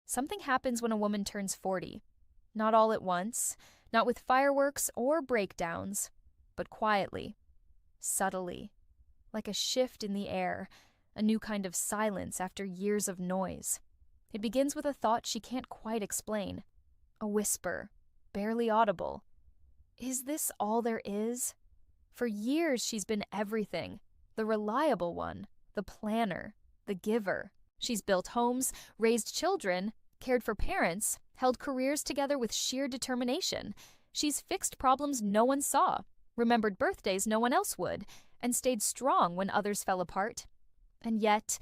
Something happens when a woman turns 40. Not all at once, not with fireworks or breakdowns, but quietly, subtly, like a shift in the air, a new kind of silence after years of noise. It begins with a thought she can't quite explain, a whisper, barely audible. Is this all there is? For years she's been everything, the reliable one, the planner, the giver. She's built homes, raised children, cared for parents, held careers together with sheer determination. She's fixed problems no one saw, remembered birthdays no one else would, and stayed strong when others fell apart. And yet,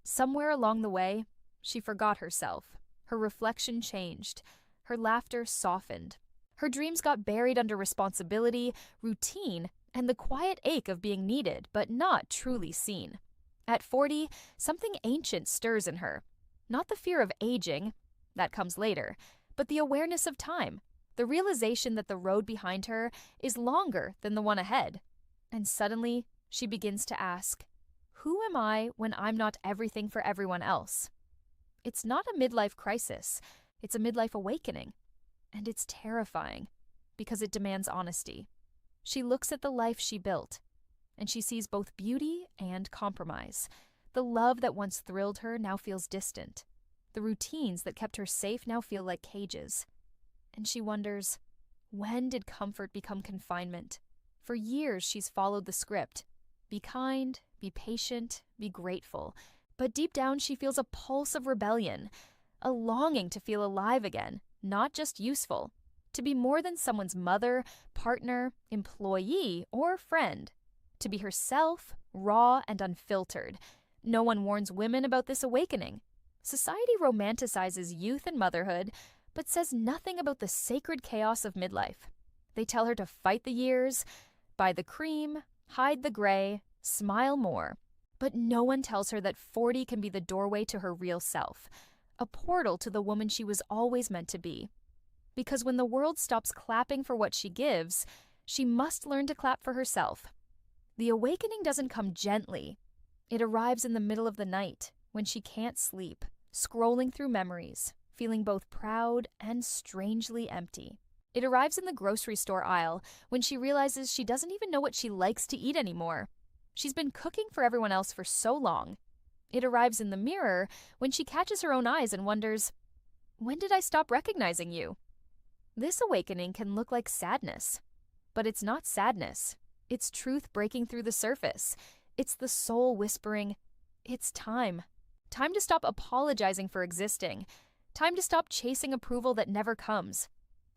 somewhere along the way, she forgot herself. Her reflection changed. Her laughter softened. Her dreams got buried under responsibility, routine, and the quiet ache of being needed but not truly seen. At 40, something ancient stirs in her. Not the fear of aging, that comes later, but the awareness of time, the realization that the road behind her is longer than the one ahead. And suddenly, she begins to ask, who am I when I'm not everything for everyone else? It's not a midlife crisis, it's a midlife awakening. And it's terrifying, because it demands honesty. She looks at the life she built, and she sees both beauty and compromise. The love that once thrilled her now feels distant. The routines that kept her safe now feel like cages. And she wonders, when did comfort become confinement? For years she's followed the script. Be kind, be patient, be grateful. But deep down she feels a pulse of rebellion, a longing to feel alive again, not just useful. To be more than someone's mother, partner, employee, or friend. To be herself, raw and unfiltered. No one warns women about this awakening. Society romanticizes youth and motherhood, but says nothing about the sacred chaos of midlife. They tell her to fight the years, buy the cream, hide the gray, smile more. But no one tells her that 40 can be the doorway to her real self, a portal to the woman she was always meant to be. Because when the world stops clapping for what she gives, she must learn to clap for herself. The awakening doesn't come gently. It arrives in the middle of the night, when she can't sleep, scrolling through memories, feeling both proud and strangely empty. It arrives in the grocery store aisle, when she realizes she doesn't even know what she likes to eat anymore. She's been cooking for everyone else for so long. It arrives in the mirror, when she catches her own eyes and wonders, when did I stop recognizing you? This awakening can look like sadness, but it's not sadness. It's truth breaking through the surface. It's the soul whispering, it's time. Time to stop apologizing for existing. Time to stop chasing approval that never comes.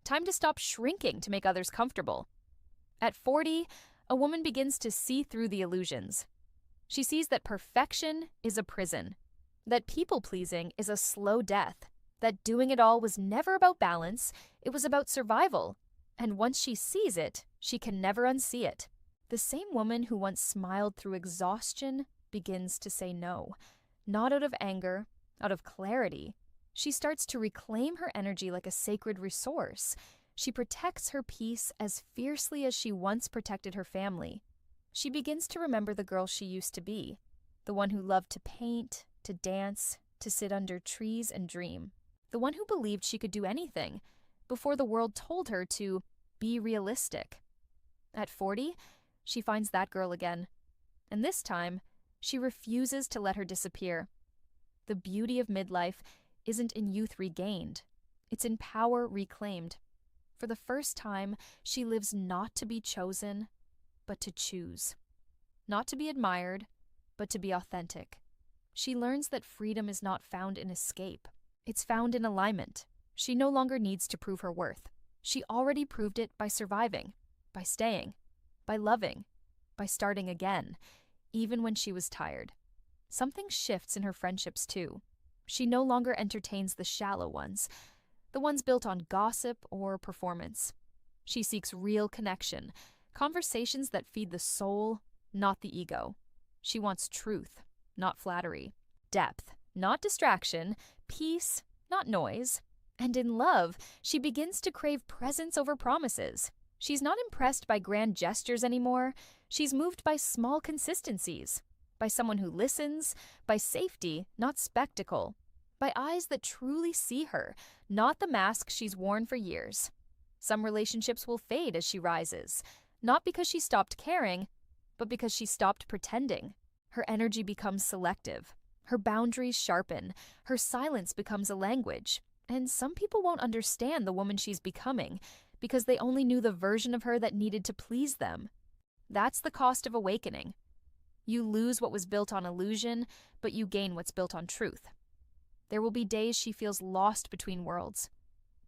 Time to stop shrinking to make others comfortable. At 40, a woman begins to see through the illusions. She sees that perfection is a prison, that people-pleasing is a slow death, that doing it all was never about balance, it was about survival. And once she sees it, she can never unsee it. The same woman who once smiled through exhaustion begins to say no. Not out of anger, out of clarity. She starts to reclaim her energy like a sacred resource. She protects her peace as fiercely as she once protected her family. She begins to remember the girl she used to be, the one who loved to paint, to dance, to sit under trees and dream. The one who believed she could do anything, before the world told her to be realistic. At 40, she finds that girl again. And this time, she refuses to let her disappear. The beauty of midlife isn't in youth regained. It's in power reclaimed. For the first time, she lives not to be chosen, but to choose. Not to be admired, but to be authentic. She learns that freedom is not found in escape. It's found in alignment. She no longer needs to prove her worth. She already proved it by surviving, by staying, by loving, by starting again, even when she was tired. Something shifts in her friendships too. She no longer entertains the shallow ones, the ones built on gossip or performance. She seeks real connection, conversations that feed the soul, not the ego. She wants truth, not flattery, depth, not distraction, peace, not noise. And in love, she begins to crave presence over promises. She's not impressed by grand gestures anymore. She's moved by small consistencies, by someone who listens, by safety, not spectacle, by eyes that truly see her, not the mask she's worn for years. Some relationships will fade as she rises, not because she stopped caring, but because she stopped pretending. Her energy becomes selective. Her boundaries sharpen. Her silence becomes a language. And some people won't understand the woman she's becoming because they only knew the version of her that needed to please them. That's the cost of awakening. You lose what was built on illusion, but you gain what's built on truth. There will be days she feels lost between worlds.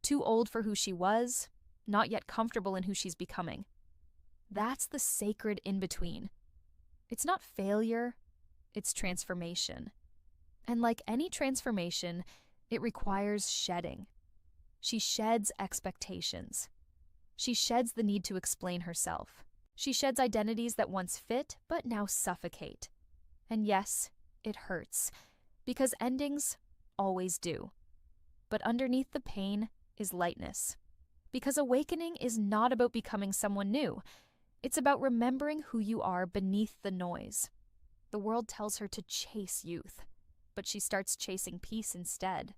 Too old for who she was, not yet comfortable in who she's becoming. That's the sacred in-between. It's not failure, it's transformation. And like any transformation, it requires shedding. She sheds expectations. She sheds the need to explain herself. She sheds identities that once fit, but now suffocate. And yes, it hurts, because endings always do. But underneath the pain is lightness. Because awakening is not about becoming someone new. It's about remembering who you are beneath the noise. The world tells her to chase youth, but she starts chasing peace instead.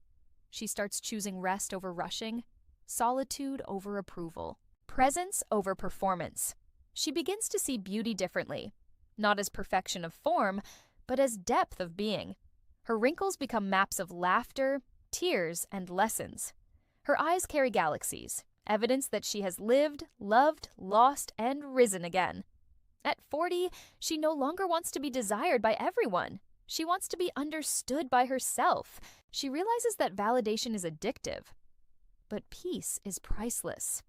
She starts choosing rest over rushing, solitude over approval, presence over performance. She begins to see beauty differently, not as perfection of form, but as depth of being. Her wrinkles become maps of laughter, tears, and lessons. Her eyes carry galaxies, evidence that she has lived, loved, lost, and risen again. At 40, she no longer wants to be desired by everyone. She wants to be understood by herself. She realizes that validation is addictive. But peace is priceless.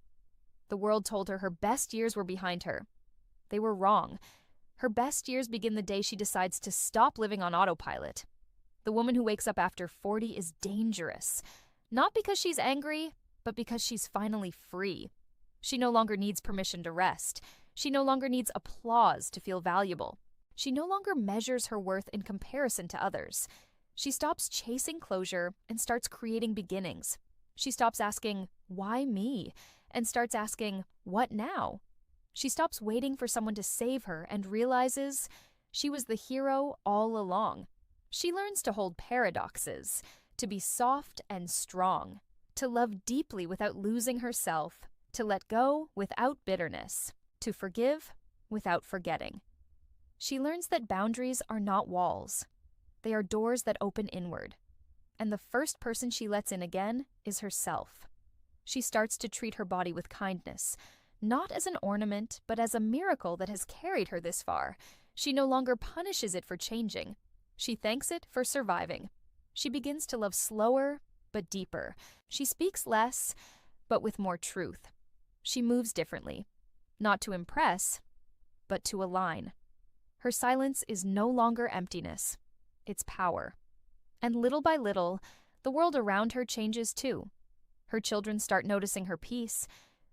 The world told her her best years were behind her. They were wrong. Her best years begin the day she decides to stop living on autopilot. The woman who wakes up after 40 is dangerous. Not because she's angry, but because she's finally free. She no longer needs permission to rest. She no longer needs applause to feel valuable. She no longer measures her worth in comparison to others. She stops chasing closure and starts creating beginnings. She stops asking, "Why me?" and starts asking, "What now?" She stops waiting for someone to save her and realizes she was the hero all along. She learns to hold paradoxes, to be soft and strong, to love deeply without losing herself, to let go without bitterness, to forgive without forgetting. She learns that boundaries are not walls. They are doors that open inward. And the first person she lets in again is herself. She starts to treat her body with kindness, not as an ornament, but as a miracle that has carried her this far. She no longer punishes it for changing. She thanks it for surviving. She begins to love slower, but deeper. She speaks less, but with more truth. She moves differently, not to impress, but to align. Her silence is no longer emptiness. It's power. And little by little, the world around her changes too. Her children start noticing her peace.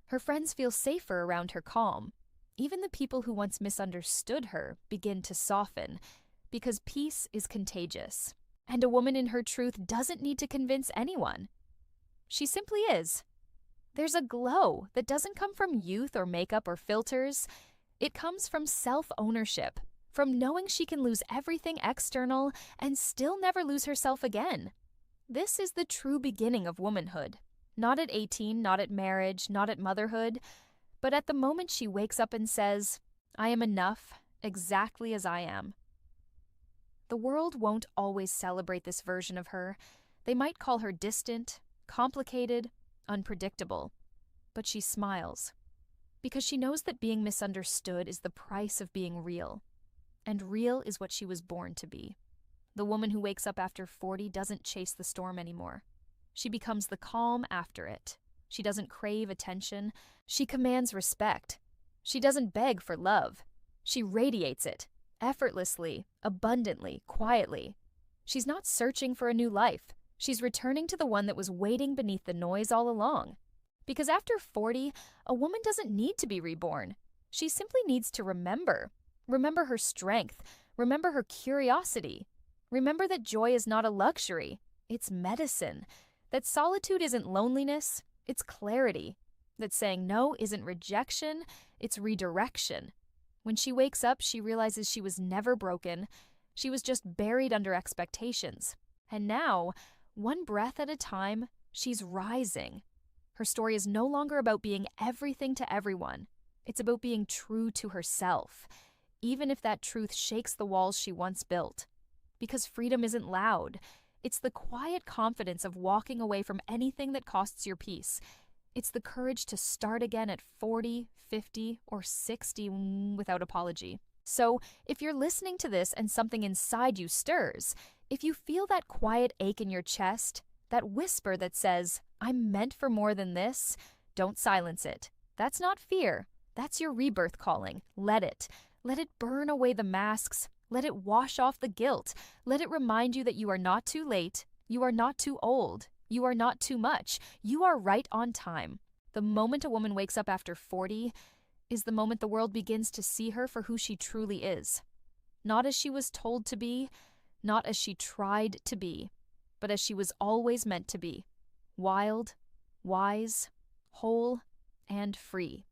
Her friends feel safer around her calm. Even the people who once misunderstood her begin to soften, because peace is contagious. And a woman in her truth doesn't need to convince anyone. She simply is. There's a glow that doesn't come from youth or makeup or filters. It comes from self-ownership, from knowing she can lose everything external and still never lose herself again. This is the true beginning of womanhood. Not at 18, not at marriage, not at motherhood, but at the moment she wakes up and says, "I am enough, exactly as I am." The world won't always celebrate this version of her. They might call her distant, complicated, unpredictable. But she smiles, because she knows that being misunderstood is the price of being real. And real is what she was born to be. The woman who wakes up after 40 doesn't chase the storm anymore. She becomes the calm after it. She doesn't crave attention. She commands respect. She doesn't beg for love. She radiates it, effortlessly, abundantly, quietly. She's not searching for a new life. She's returning to the one that was waiting beneath the noise all along. Because after 40, a woman doesn't need to be reborn. She simply needs to remember. Remember her strength. Remember her curiosity. Remember that joy is not a luxury. It's medicine. That solitude isn't loneliness. It's clarity. That saying no isn't rejection. It's redirection. When she wakes up, she realizes she was never broken. She was just buried under expectations. And now, One breath at a time, she's rising. Her story is no longer about being everything to everyone. It's about being true to herself, even if that truth shakes the walls she once built. Because freedom isn't loud. It's the quiet confidence of walking away from anything that costs your peace. It's the courage to start again at 40, 50, or 60 without apology. So, if you're listening to this and something inside you stirs, if you feel that quiet ache in your chest, that whisper that says, "I'm meant for more than this," don't silence it. That's not fear. That's your rebirth calling. Let it. Let it burn away the masks. Let it wash off the guilt. Let it remind you that you are not too late. You are not too old. You are not too much. You are right on time. The moment a woman wakes up after 40 is the moment the world begins to see her for who she truly is. Not as she was told to be, not as she tried to be, but as she was always meant to be. Wild, wise, whole, and free.